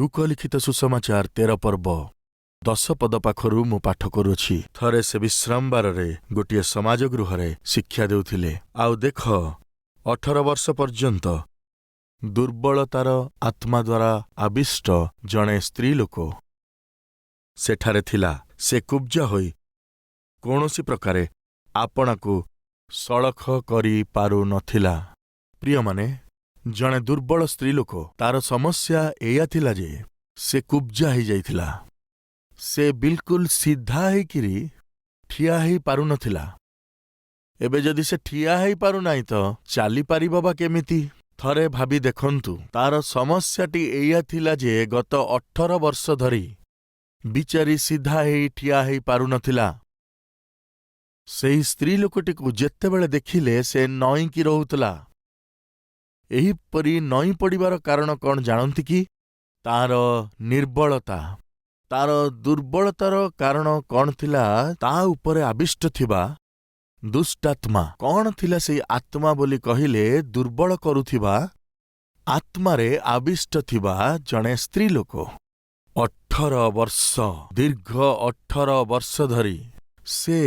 ଲୁକ ଲିଖିତ ସୁସମାଚାର 13 ପର୍ବ 10 ପଦ ପାଖରୁ ମୁଁ ପାଠ କରୁଅଛି। ଥରେ ସେ ବିଶ୍ରାମବାରରେ ଗୋଟିଏ ସମାଜ ଗୃହରେ ଶିକ୍ଷା ଦେଉଥିଲେ। ଆଉ ଦେଖ, 18 ବର୍ଷ ପର୍ଯ୍ୟନ୍ତ ଦୁର୍ବଳତାର ଆତ୍ମା ଦ୍ୱାରା ଆବିଷ୍ଟ ଜଣେ ସ୍ତ୍ରୀ ଲୋକ ସେଠାରେ ଥିଲା। ସେ କୁବ୍ଜା ହୋଇ କୌଣସି ପ୍ରକାରେ ଆପଣାକୁ ସଳଖ କରି ପାରୁନଥିଲା। ପ୍ରିୟମାନେ, ଜଣେ ଦୁର୍ବଳ ସ୍ତ୍ରୀ ଲୋକ, ତାର ସମସ୍ୟା ଏଇଆ ଥିଲା ଯେ ସେ କୁବ୍ଜା ହେଇଯାଇଥିଲା। ସେ ବିଲକୁଲ ସିଧା ହେଇକିରି ଠିଆ ହେଇ ପାରୁନଥିଲା। ଏବେ ଯଦି ସେ ଠିଆ ହେଇ ପାରୁନାହିଁ ତ ଚାଲିପାରିବ ବା କେମିତି? ଥରେ ଭାବି ଦେଖନ୍ତୁ, ତାର ସମସ୍ୟାଟି ଏଇଆ ଥିଲା ଯେ ଗତ 18 ବର୍ଷ ଧରି ବିଚାରୀ ସିଧା ହେଇ ଠିଆ ହେଇ ପାରୁନଥିଲା। ସେହି ସ୍ତ୍ରୀ ଲୋକଟିକୁ ଯେତେବେଳେ ଦେଖିଲେ ସେ ନଇଁକି ରହୁଥିଲା। ଏହିପରି ନଇଁ ପଡ଼ିବାର କାରଣ କ'ଣ ଜାଣନ୍ତି କି? ତାର ନିର୍ବଳତା। ତାର ଦୁର୍ବଳତାର କାରଣ କ'ଣ ଥିଲା? ତା ଉପରେ ଆବିଷ୍ଟ ଥିବା ଦୁଷ୍ଟାତ୍ମା। କ'ଣ ଥିଲା ସେଇ ଆତ୍ମା ବୋଲି କହିଲେ? ଦୁର୍ବଳ କରୁଥିବା ଆତ୍ମାରେ ଆବିଷ୍ଟ ଥିବା ଜଣେ ସ୍ତ୍ରୀ ଲୋକ। 18 ବର୍ଷ, ଦୀର୍ଘ 18 ବର୍ଷ ଧରି ସେ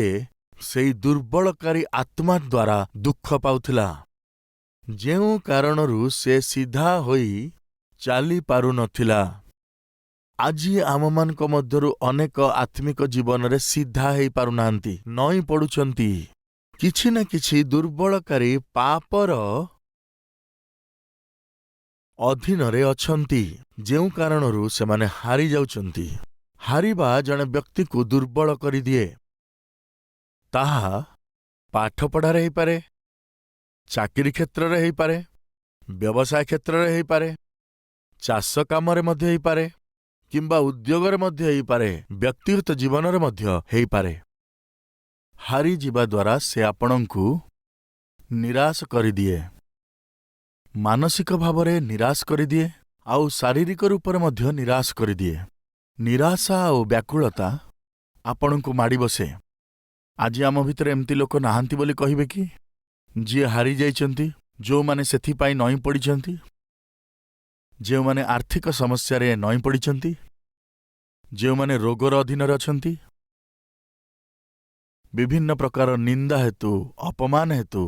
ସେଇ ଦୁର୍ବଳକାରୀ ଆତ୍ମା ଦ୍ୱାରା ଦୁଃଖ ପାଉଥିଲା, ଯେଉଁ କାରଣରୁ ସେ ସିଧା ହୋଇ ଚାଲି ପାରୁନଥିଲା। ଆଜି ଆମମାନଙ୍କ ମଧ୍ୟରୁ ଅନେକ ଆତ୍ମିକ ଜୀବନରେ ସିଧା ହେଇ ପାରୁନାହାନ୍ତି, ନଇଁ ପଡ଼ୁଛନ୍ତି। କିଛି ନା କିଛି ଦୁର୍ବଳକାରୀ ପାପର ଅଧୀନରେ ଅଛନ୍ତି, ଯେଉଁ କାରଣରୁ ସେମାନେ ହାରି ଯାଉଛନ୍ତି। ହାରିବା ଜଣେ ବ୍ୟକ୍ତିକୁ ଦୁର୍ବଳ କରିଦିଏ। ତାହା ପାଠପଢ଼ାରେ ହେଇପାରେ, ଚାକିରି କ୍ଷେତ୍ରରେ ହେଇପାରେ, ବ୍ୟବସାୟ କ୍ଷେତ୍ରରେ ହେଇପାରେ, ଚାଷ କାମରେ ମଧ୍ୟ ହେଇପାରେ, କିମ୍ବା ଉଦ୍ୟୋଗରେ ମଧ୍ୟ ହେଇପାରେ, ବ୍ୟକ୍ତିଗତ ଜୀବନରେ ମଧ୍ୟ ହେଇପାରେ। ହାରିଯିବା ଦ୍ୱାରା ସେ ଆପଣଙ୍କୁ ନିରାଶ କରିଦିଏ। ମାନସିକ ଭାବରେ ନିରାଶ କରିଦିଏ, ଆଉ ଶାରୀରିକ ରୂପରେ ମଧ୍ୟ ନିରାଶ କରିଦିଏ। ନିରାଶା ଆଉ ବ୍ୟାକୁଳତା ଆପଣଙ୍କୁ ମାଡ଼ି ବସେ। ଆଜି ଆମ ଭିତରେ ଏମିତି ଲୋକ ନାହାନ୍ତି ବୋଲି କହିବେ କି? ଯିଏ ହାରି ଯାଇଛନ୍ତି, ଯେଉଁମାନେ ସେଥିପାଇଁ ନଇଁ ପଡ଼ିଛନ୍ତି, ଯେଉଁମାନେ ଆର୍ଥିକ ସମସ୍ୟାରେ ନଇଁ ପଡ଼ିଛନ୍ତି, ଯେଉଁମାନେ ରୋଗର ଅଧୀନରେ ଅଛନ୍ତି, ବିଭିନ୍ନ ପ୍ରକାର ନିନ୍ଦା ହେତୁ, ଅପମାନ ହେତୁ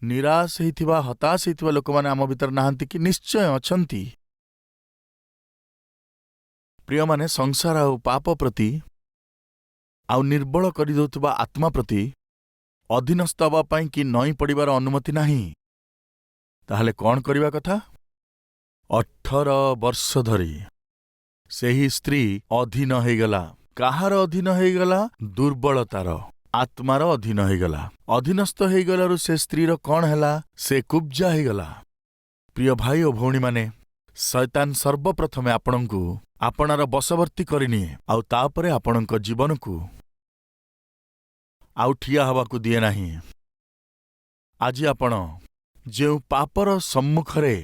ନିରାଶ ହେଇଥିବା, ହତାଶ ହେଇଥିବା ଲୋକମାନେ ଆମ ଭିତରେ ନାହାନ୍ତି କି? ନିଶ୍ଚୟ ଅଛନ୍ତି। ପ୍ରିୟମାନେ, ସଂସାର ଆଉ ପାପ ପ୍ରତି ଆଉ ନିର୍ବଳ କରିଦେଉଥିବା ଆତ୍ମା ପ୍ରତି ଅଧୀନସ୍ଥ ହେବା ପାଇଁ କି ନଇଁ ପଡ଼ିବାର ଅନୁମତି ନାହିଁ। ତାହେଲେ କ'ଣ କରିବା କଥା? 18 ବର୍ଷ ଧରି ସେହି ସ୍ତ୍ରୀ ଅଧୀନ ହେଇଗଲା। କାହାର ଅଧୀନ ହେଇଗଲା? ଦୁର୍ବଳତାର ଆତ୍ମାର ଅଧୀନ ହେଇଗଲା। ଅଧୀନସ୍ଥ ହେଇଗଲାରୁ ସେ ସ୍ତ୍ରୀର କ'ଣ ହେଲା? ସେ କୁବ୍ଜା ହେଇଗଲା। ପ୍ରିୟ ଭାଇ ଓ ଭଉଣୀମାନେ, ଶୟତାନ ସର୍ବପ୍ରଥମେ ଆପଣଙ୍କୁ ଆପଣାର ବଶବର୍ତ୍ତୀ କରିନିଏ, ଆଉ ତାପରେ ଆପଣଙ୍କ ଜୀବନକୁ ଆଉ ଠିଆ ହେବାକୁ ଦିଏ ନାହିଁ। ଆଜି ଆପଣ ଯେଉଁ ପାପର ସମ୍ମୁଖରେ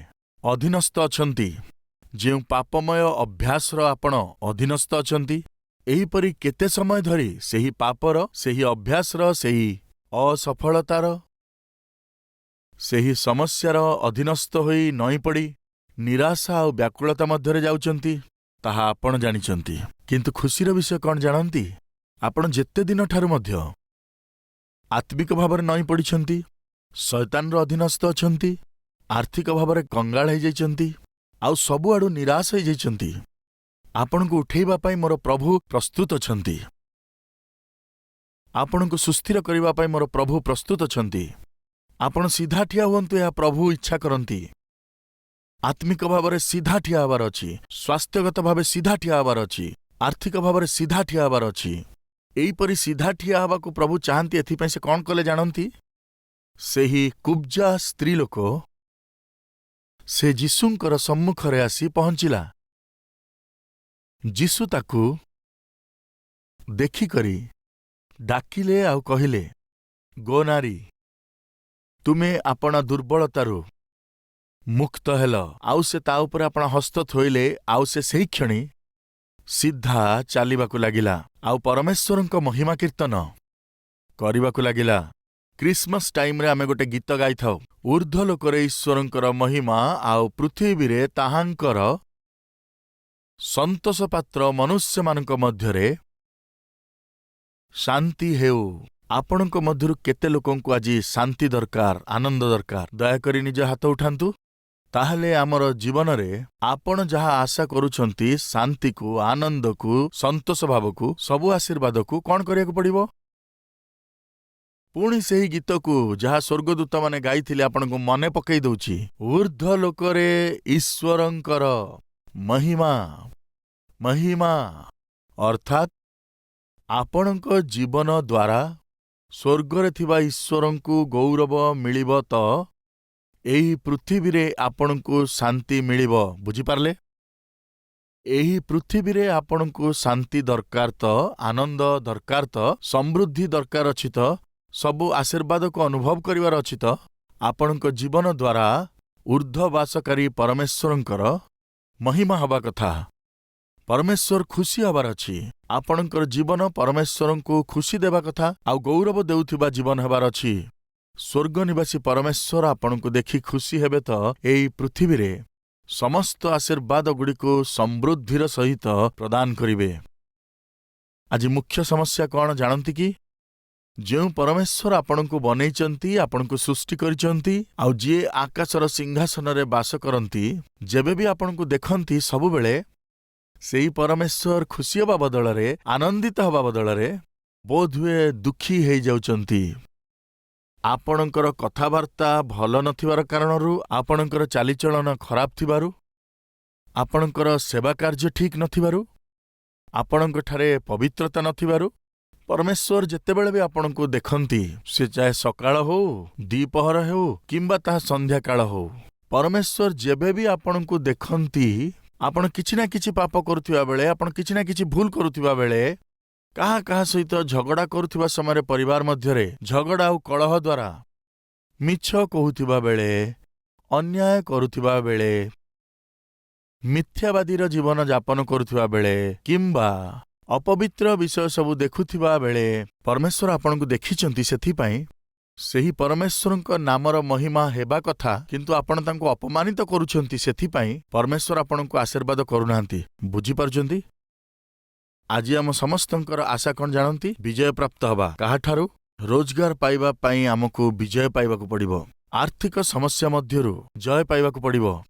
ଅଧୀନସ୍ଥ ଅଛନ୍ତି, ଯେଉଁ ପାପମୟ ଅଭ୍ୟାସର ଆପଣ ଅଧୀନସ୍ଥ ଅଛନ୍ତି, ଏହିପରି କେତେ ସମୟ ଧରି ସେହି ପାପର, ସେହି ଅଭ୍ୟାସର, ସେହି ଅସଫଳତାର, ସେହି ସମସ୍ୟାର ଅଧୀନସ୍ଥ ହୋଇ ନଇଁପଡ଼ି ନିରାଶା ଆଉ ବ୍ୟାକୁଳତା ମଧ୍ୟରେ ଯାଉଛନ୍ତି, ତାହା ଆପଣ ଜାଣିଛନ୍ତି। କିନ୍ତୁ ଖୁସିର ବିଷୟ କ'ଣ ଜାଣନ୍ତି? ଆପଣ ଯେତେ ଦିନଠାରୁ ମଧ୍ୟ ଆତ୍ମିକ ଭାବରେ ନଇଁ ପଡ଼ିଛନ୍ତି, ଶୟତାନର ଅଧୀନସ୍ଥ ଅଛନ୍ତି, ଆର୍ଥିକ ଭାବରେ କଙ୍ଗାଳ ହେଇଯାଇଛନ୍ତି, ଆଉ ସବୁଆଡ଼ୁ ନିରାଶ ହେଇଯାଇଛନ୍ତି, ଆପଣଙ୍କୁ ଉଠେଇବା ପାଇଁ ମୋର ପ୍ରଭୁ ପ୍ରସ୍ତୁତ ଅଛନ୍ତି। ଆପଣଙ୍କୁ ସୁସ୍ଥିର କରିବା ପାଇଁ ମୋର ପ୍ରଭୁ ପ୍ରସ୍ତୁତ ଅଛନ୍ତି। ଆପଣ ସିଧା ଠିଆ ହୁଅନ୍ତୁ, ଏହା ପ୍ରଭୁ ଇଚ୍ଛା କରନ୍ତି। ଆତ୍ମିକ ଭାବରେ ସିଧା ଠିଆ ହେବାର ଅଛି, ସ୍ୱାସ୍ଥ୍ୟଗତ ଭାବେ ସିଧା ଠିଆ ହେବାର ଅଛି, ଆର୍ଥିକ ଭାବରେ ସିଧା ଠିଆ ହେବାର ଅଛି। ଏହିପରି ସିଧା ଠିଆ ହେବାକୁ ପ୍ରଭୁ ଚାହାନ୍ତି। ଏଥିପାଇଁ ସେ କ'ଣ କଲେ ଜାଣନ୍ତି? ସେହି କୁବ୍ଜା ସ୍ତ୍ରୀ ଲୋକ ସେ ଯୀଶୁଙ୍କର ସମ୍ମୁଖରେ ଆସି ପହଞ୍ଚିଲା। ଯୀଶୁ ତାକୁ ଦେଖିକରି ଡାକିଲେ ଆଉ କହିଲେ, ଗୋ ନାରୀ, ତୁମେ ଆପଣା ଦୁର୍ବଳତାରୁ ମୁକ୍ତ ହେଲ। ଆଉ ସେ ତା ଉପରେ ଆପଣା ହସ୍ତ ଥୋଇଲେ, ଆଉ ସେ ସେହି କ୍ଷଣି ସିଧା ଚାଲିବାକୁ ଲାଗିଲା, ଆଉ ପରମେଶ୍ୱରଙ୍କ ମହିମା କୀର୍ତ୍ତନ କରିବାକୁ ଲାଗିଲା। क्रिसमस टाइम रे आमे गोटे गीत गाई थाउ, ऊर्ध्व लोकरे ईश्वरंकर महिमा आउ पृथ्वीरे ताहांकर संतोष पात्र मनुष्य मानक मध्यरे शांति हेउ। आपणक मध्यरु केते लोकंकु आजि शांति दरकार, आनंद दरकार? दयाकरी निज हाथ उठांतु। ताहले आमर जीवन रे आपण जहा आशा करूछंती, शांति को, आनंद को, संतोष भाव को, सबु आशीर्वाद को कौन करिया पड़िबो? पुणी सेही गीत को जहा स्वर्गदूत माने गाइथिले आपणको मने पकई दउछि। ऊर्ध्व लोकरे ईश्वरंकर महिमा, महिमा अर्थात आपणक जीवन द्वारा स्वर्गरे थिबा ईश्वरंकु गौरव मिलिब त एही पृथ्वीरे आपणकु शांति मिलिब। बुझी पारले? एही पृथ्वीरे आपणकु शांति दरकार त, आनंद दरकार त, समृद्धि दरकार अछि त, सबु आशीर्वाद को अनुभव करिवार अछि त आपणक जीवन द्वारा ऊर्ध्ववासकारी परमेश्वरंकर महिमा हवा कथा। परमेश्वर खुशी हबार अछि। आपणकर जीवन परमेश्वरंकु खुशी देवा कथा आउ गौरव देउथिबा जीवन हबार अछि। स्वर्ग निवासी परमेश्वर आपणकु देखि खुशी हेबे त एई पृथ्वीरे समस्त आशीर्वाद गुड़िको समृद्धिर सहित प्रदान करिवे। आज मुख्य समस्या कौन जानती कि? जो परमेश्वर आपणकु बनैचंती, आपणकु सृष्टि करिचंती, आउ जे आकाशर सिंहासन रे वास करंती, जेबे भी आपणकु देखंती सबुबेले सेई परमेश्वर खुशी हवा बदलरे, आनंदित हवा बदलरे बोधुए दुखी हेई जाउचंती। आपणकर कथाबार्ता भल नथिबार कारणरू, आपणकर चालीचलन खराब थिबारु, आपणकर सेवा कार्य ठीक नथिबारु, आपणक ठारे पवित्रता नथिबारु परमेश्वर जेतेबेले भी आपणको देखंती, से चाहे सकाळ हो, दीपहर हो किंबा ताहा संध्या काळ हो, परमेश्वर जेबे भी आपणको देखंती, आपण किछि ना किछि पाप करुथिबा बेले, आपण किछि ना किछि भूल करुथिबा बेले, काहा सहित झगड़ा करुथिबा समय परिवार मध्यरे झगड़ा आउ कलह द्वारा, मिछ कहुथिबा बेले, अन्याय करुथिबा बेले, मिथ्यावादीर जीवन यापन करुथिबा बेले किंबा अपवित्र विषय सबु देखुथिबा बेले परमेश्वर आपणको देखिचंती। सेथिपाई सेही परमेश्वरଙ୍କ नामर महिमा हेबा कथा, किंतु आपण तांको अपमानित करूछंती। सेथिपाई परमेश्वर आपणको आशीर्वाद करूनांती। बुझी पारुचंती? आज आम समस्तंकर आशा कौन जानती? विजय प्राप्त हवा। काहाठारू? रोजगार पाइबा पाई आमको विजय पाइबाकू पड़िबो। आर्थिक समस्या मध्यरु जय पाइबाकू पड़िबो।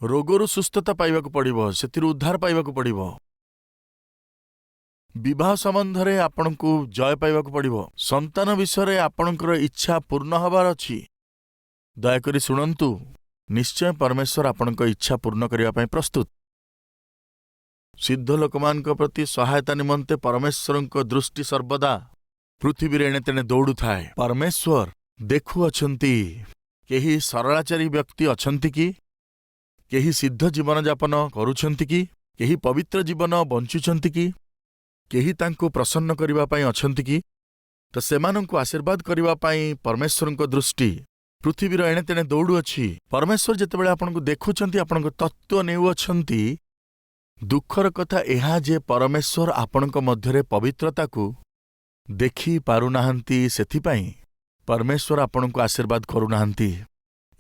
रोगरु सुस्थता पाइबाकू पड़िबो, सेतिरु उद्धार पाइबाकू पड़िबो। विवाह संबंधरे आपणकू जय पाइबाकू पड़िबो। संतान विषय आपणकर इच्छा पूर्ण हबार अछि। दयाकरी शुणंतु, निश्चय परमेश्वर आपणक इच्छा पूर्ण करिया पई प्रस्तुत। सिद्ध लोकमानक प्रति सहायता निमंते परमेश्वरଙ୍କ दृष्टि सर्वदा पृथ्वी रे एणे तेणे दौड़ू थाए। परमेश्वर देखु अछंती, केही सरलाचारी व्यक्ति अछंती कि? केही सिद्ध जीवन यापन करूछंती कि? केही पवित्र जीवन बंचुछंती कि? केही तांको प्रसन्न करिबा पई अछंती कि? तो सेमानंको आशीर्वाद करिबा पई परमेश्वरଙ୍କ दृष्टि पृथ्वी रे एणे तेणे दौड़ू अछि। परमेश्वर जेतेबेले आपनको देखुछंती, आपनको तत्व नेउ अछंती। दुखर कथा एहा जे परमेश्वर आपणक मध्यरे पवित्रता को देखि पारुनाहांती। सेथिपाई परमेश्वर आपणको आशीर्वाद करुनाहांती।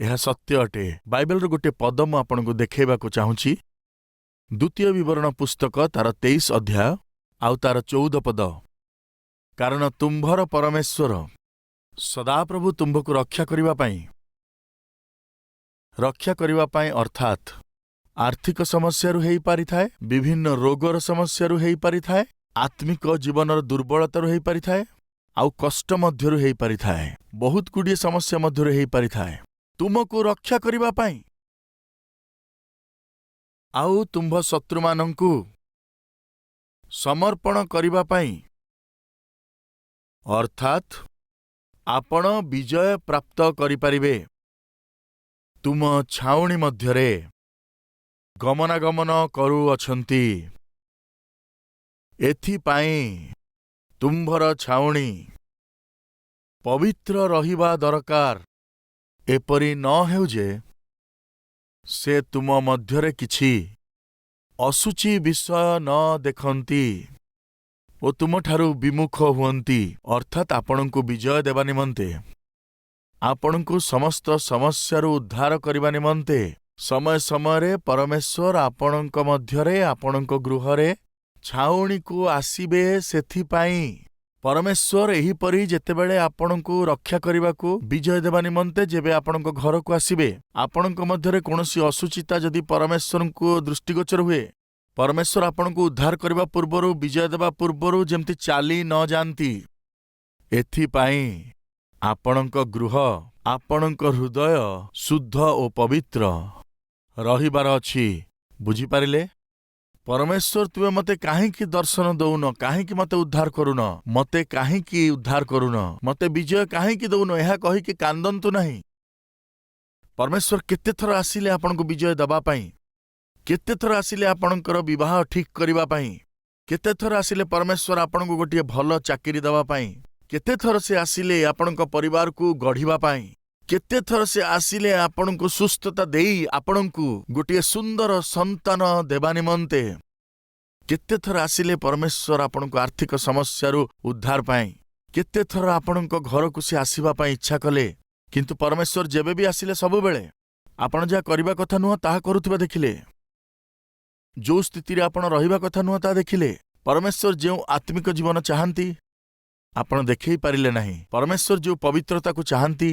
यह सत्य अटे। बाइबेल गोटे पद मु आपणको देखेबाकू चाहूछि। द्वितीय विवरण पुस्तक तार 23 अध्याय आउ तार 14 पद। कारण तुम्भर परमेश्वर सदाप्रभु तुम्भको रक्षा करिबा पाई अर्थात आर्थिक समस्या हेई पारि थाए, विभिन्न रोगर समस्या हेई पारि थाए, आत्मिक जीवनर दुर्बलता हेई पारि थाए, आउ कष्ट मध्यरु हेई पारि थाए, बहुत गुड़िए समस्या मध्यरु हेई पारि थाए। तुमको रक्षा करिबा पाई आउ तुम्भ शत्रु मानंकु समर्पण करिबा पाई अर्थात आपण विजय प्राप्त करि पारिबे। तुम छाउणी मध्यरे गमनागमन करू अछंती। एथिपाई तुम्भर छाउणी पवित्र रहिबा दरकार। एपरि न हेउ जे से तुम मध्यरे किछि असुचि विषय न देखंती। ଓ ତୁମଠାରୁ ବିମୁଖ ହୁଅନ୍ତି, ଅର୍ଥାତ୍ ଆପଣଙ୍କୁ ବିଜୟ ଦେବା ନିମନ୍ତେ, ଆପଣଙ୍କୁ ସମସ୍ତ ସମସ୍ୟାରୁ ଉଦ୍ଧାର କରିବା ନିମନ୍ତେ ସମୟ ସମୟରେ ପରମେଶ୍ୱର ଆପଣଙ୍କ ମଧ୍ୟରେ, ଆପଣଙ୍କ ଗୃହରେ ଛାଉଣିକୁ ଆସିବେ। ସେଥିପାଇଁ ପରମେଶ୍ୱର ଏହିପରି ଯେତେବେଳେ ଆପଣଙ୍କୁ ରକ୍ଷା କରିବାକୁ, ବିଜୟ ଦେବା ନିମନ୍ତେ ଯେବେ ଆପଣଙ୍କ ଘରକୁ ଆସିବେ, ଆପଣଙ୍କ ମଧ୍ୟରେ କୌଣସି ଅସୁଚିତା ଯଦି ପରମେଶ୍ୱରଙ୍କୁ ଦୃଷ୍ଟିଗୋଚର ହୁଏ, ପରମେଶ୍ୱର ଆପଣଙ୍କୁ ଉଦ୍ଧାର କରିବା ପୂର୍ବରୁ, ବିଜୟ ଦେବା ପୂର୍ବରୁ ଯେମିତି ଚାଲି ନ ଯାଆନ୍ତି, ଏଥିପାଇଁ ଆପଣଙ୍କ ଗୃହ, ଆପଣଙ୍କ ହୃଦୟ ଶୁଦ୍ଧ ଓ ପବିତ୍ର ରହିବାର ଅଛି। ବୁଝିପାରିଲେ? ପରମେଶ୍ୱର, ତୁମେ ମତେ କାହିଁକି ଦର୍ଶନ ଦଉନ? କାହିଁକି ମତେ ଉଦ୍ଧାର କରୁନ? ମତେ କାହିଁକି ଉଦ୍ଧାର କରୁନ? ମତେ ବିଜୟ କାହିଁକି ଦଉନ? ଏହା କହିକି କାନ୍ଦନ୍ତୁ ନାହିଁ। ପରମେଶ୍ୱର କେତେଥର ଆସିଲେ ଆପଣଙ୍କୁ ବିଜୟ ଦେବା ପାଇଁ? କେତେଥର ଆସିଲେ ଆପଣଙ୍କର ବିବାହ ଠିକ୍ କରିବା ପାଇଁ? କେତେଥର ଆସିଲେ ପରମେଶ୍ୱର ଆପଣଙ୍କୁ ଗୋଟିଏ ଭଲ ଚାକିରି ଦେବା ପାଇଁ? କେତେଥର ସେ ଆସିଲେ ଆପଣଙ୍କ ପରିବାରକୁ ଗଢ଼ିବା ପାଇଁ? କେତେଥର ସେ ଆସିଲେ ଆପଣଙ୍କୁ ସୁସ୍ଥତା ଦେଇ ଆପଣଙ୍କୁ ଗୋଟିଏ ସୁନ୍ଦର ସନ୍ତାନ ଦେବା ନିମନ୍ତେ? କେତେଥର ଆସିଲେ ପରମେଶ୍ୱର ଆପଣଙ୍କୁ ଆର୍ଥିକ ସମସ୍ୟାରୁ ଉଦ୍ଧାର ପାଇଁ? କେତେଥର ଆପଣଙ୍କ ଘରକୁ ସେ ଆସିବା ପାଇଁ ଇଚ୍ଛା କଲେ? କିନ୍ତୁ ପରମେଶ୍ୱର ଯେବେ ବି ଆସିଲେ, ସବୁବେଳେ ଆପଣ ଯାହା କରିବା କଥା ନୁହଁ ତାହା କରୁଥିବା ଦେଖିଲେ। ଯେଉଁ ସ୍ଥିତିରେ ଆପଣ ରହିବା କଥା ନୁହଁ ତାହା ଦେଖିଲେ। ପରମେଶ୍ୱର ଯେଉଁ ଆତ୍ମିକ ଜୀବନ ଚାହାନ୍ତି, ଆପଣ ଦେଖେଇ ପାରିଲେ ନାହିଁ। ପରମେଶ୍ୱର ଯେଉଁ ପବିତ୍ରତାକୁ ଚାହାନ୍ତି,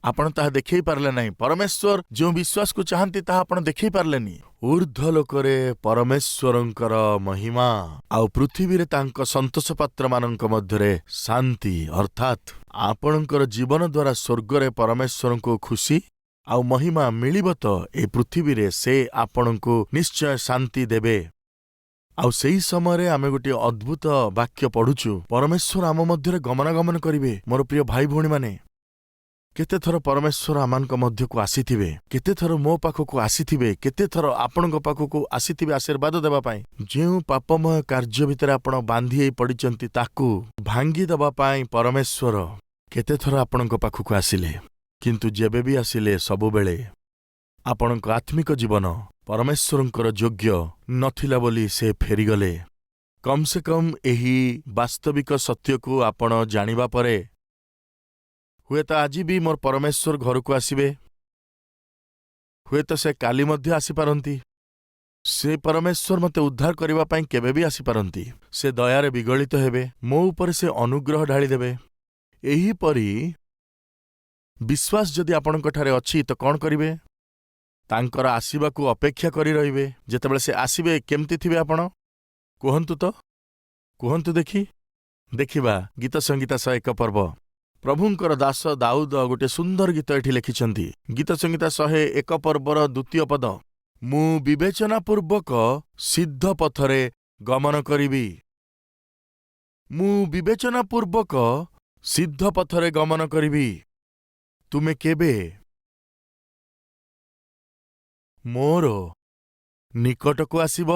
ଆପଣ ତାହା ଦେଖେଇ ପାରିଲେ ନାହିଁ। ପରମେଶ୍ୱର ଯେଉଁ ବିଶ୍ୱାସକୁ ଚାହାନ୍ତି, ତାହା ଆପଣ ଦେଖେଇ ପାରିଲେନି। ଊର୍ଦ୍ଧ୍ୱ ଲୋକରେ ପରମେଶ୍ୱରଙ୍କର ମହିମା, ଆଉ ପୃଥିବୀରେ ତାଙ୍କ ସନ୍ତୋଷ ପାତ୍ରମାନଙ୍କ ମଧ୍ୟରେ ଶାନ୍ତି, ଅର୍ଥାତ୍ ଆପଣଙ୍କର ଜୀବନ ଦ୍ୱାରା ସ୍ୱର୍ଗରେ ପରମେଶ୍ୱରଙ୍କୁ ଖୁସି ଆଉ ମହିମା ମିଳିବ ତ ଏ ପୃଥିବୀରେ ସେ ଆପଣଙ୍କୁ ନିଶ୍ଚୟ ଶାନ୍ତି ଦେବେ। ଆଉ ସେହି ସମୟରେ ଆମେ ଗୋଟିଏ ଅଦ୍ଭୁତ ବାକ୍ୟ ପଢୁଛୁ, ପରମେଶ୍ୱର ଆମ ମଧ୍ୟରେ ଗମନାଗମନ କରିବେ। ମୋର ପ୍ରିୟ ଭାଇ ଭଉଣୀମାନେ, କେତେଥର ପରମେଶ୍ୱର ଆମମାନଙ୍କ ମଧ୍ୟକୁ ଆସିଥିବେ, କେତେଥର ମୋ ପାଖକୁ ଆସିଥିବେ, କେତେଥର ଆପଣଙ୍କ ପାଖକୁ ଆସିଥିବେ ଆଶୀର୍ବାଦ ଦେବା ପାଇଁ। ଯେଉଁ ପାପମୟ କାର୍ଯ୍ୟ ଭିତରେ ଆପଣ ବାନ୍ଧି ହେଇ ପଡ଼ିଛନ୍ତି, ତାକୁ ଭାଙ୍ଗି ଦେବା ପାଇଁ ପରମେଶ୍ୱର କେତେଥର ଆପଣଙ୍କ ପାଖକୁ ଆସିଲେ। କିନ୍ତୁ ଯେବେ ବି ଆସିଲେ, ସବୁବେଳେ ଆପଣଙ୍କ ଆତ୍ମିକ ଜୀବନ ପରମେଶ୍ୱରଙ୍କର ଯୋଗ୍ୟ ନଥିଲା ବୋଲି ସେ ଫେରିଗଲେ। କମ୍ ସେ କମ୍ ଏହି ବାସ୍ତବିକ ସତ୍ୟକୁ ଆପଣ ଜାଣିବା ପରେ, ହୁଏତ ଆଜି ବି ମୋର ପରମେଶ୍ୱର ଘରକୁ ଆସିବେ, ହୁଏତ ସେ କାଲି ମଧ୍ୟ ଆସିପାରନ୍ତି। ସେ ପରମେଶ୍ୱର ମୋତେ ଉଦ୍ଧାର କରିବା ପାଇଁ କେବେ ବି ଆସିପାରନ୍ତି। ସେ ଦୟାରେ ବିଗଳିତ ହେବେ, ମୋ ଉପରେ ସେ ଅନୁଗ୍ରହ ଢାଳିଦେବେ। ଏହିପରି ବିଶ୍ୱାସ ଯଦି ଆପଣଙ୍କଠାରେ ଅଛି, ତ କ'ଣ କରିବେ? ତାଙ୍କର ଆସିବାକୁ ଅପେକ୍ଷା କରି ରହିବେ। ଯେତେବେଳେ ସେ ଆସିବେ, କେମିତି ଥିବେ ଆପଣ? କୁହନ୍ତୁ ତ, କୁହନ୍ତୁ ଦେଖି। ଦେଖିବା ଗୀତ ସଂଗୀତା 101 ପର୍ବ। ପ୍ରଭୁଙ୍କର ଦାସ ଦାଉଦ ଗୋଟିଏ ସୁନ୍ଦର ଗୀତ ଏଠି ଲେଖିଛନ୍ତି। ଗୀତ ସଂଗୀତା 101 ପର୍ବର 2ୟ ପଦ, ମୁଁ ବିବେଚନାପୂର୍ବକ ସିଦ୍ଧ ପଥରେ ଗମନ କରିବି। ମୁଁ ବିବେଚନାପୂର୍ବକ ସିଦ୍ଧ ପଥରେ ଗମନ କରିବି। ତୁମେ କେବେ ମୋର ନିକଟକୁ ଆସିବ?